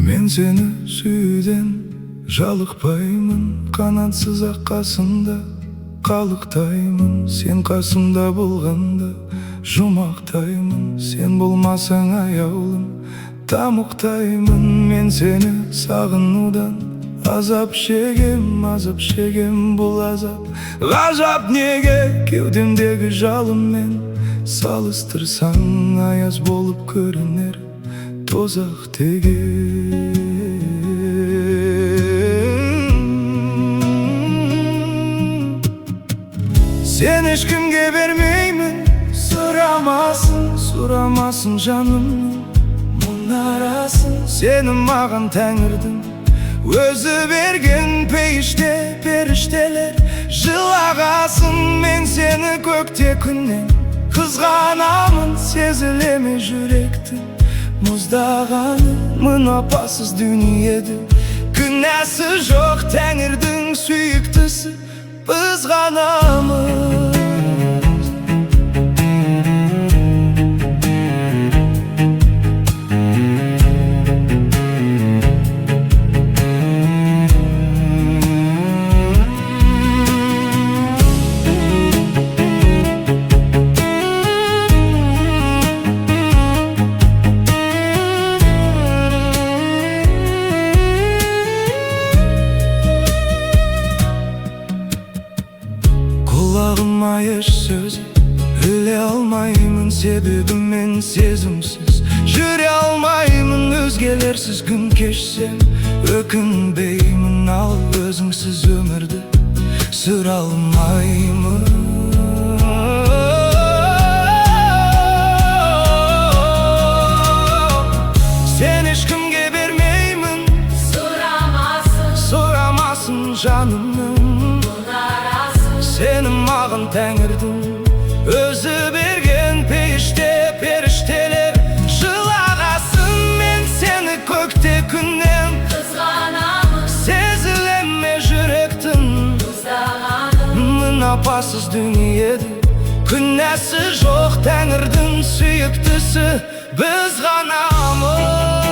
Мен сені сүйуден жалықпаймын, қанатсыз ақ қасымда қалықтаймын. Сен қасымда болғанда жұмақтаймын, сен болмасаң аяулым тамұқтаймын. Мен сені сағынудан азап шегем, бұл азап ғажап неге? Кеудемдегі жалынмен салыстырсаң аяз болып көрінер тозақ теге. Сен ешкімге бермеймін, сұрамасын жанымның мұнарасын. Сені маған Тәңірдің өзі берген пейіште, періштелер жылағасын. Мен сені көкте күннен қызғанамын, сезілеме жүректің мұздағаны. Мына апасыз дүниеде күнәсі жоқ, Тәңірдің сүйіктісі біз ғанамыз. Құлағыма еш сөз іле алмаймын, себебі мен сезімсіз жүре алмаймын. Өзгелерсіз күн кешсем өкінбеймін, ал өзіңсіз өмірді сүре алмаймын. Сен ешкімге бермеймін, сұрамасын жанымның. Сені маған Тәңірдің өзі берген пейіште, періштелер жылағасын. Мен сені көкте күннен қызғанамын, сезілеме жүректің мұздағаны. Мына апасыз дүниеде күнәсі жоқ, Тәңірдің сүйіктісі біз ғанамыз.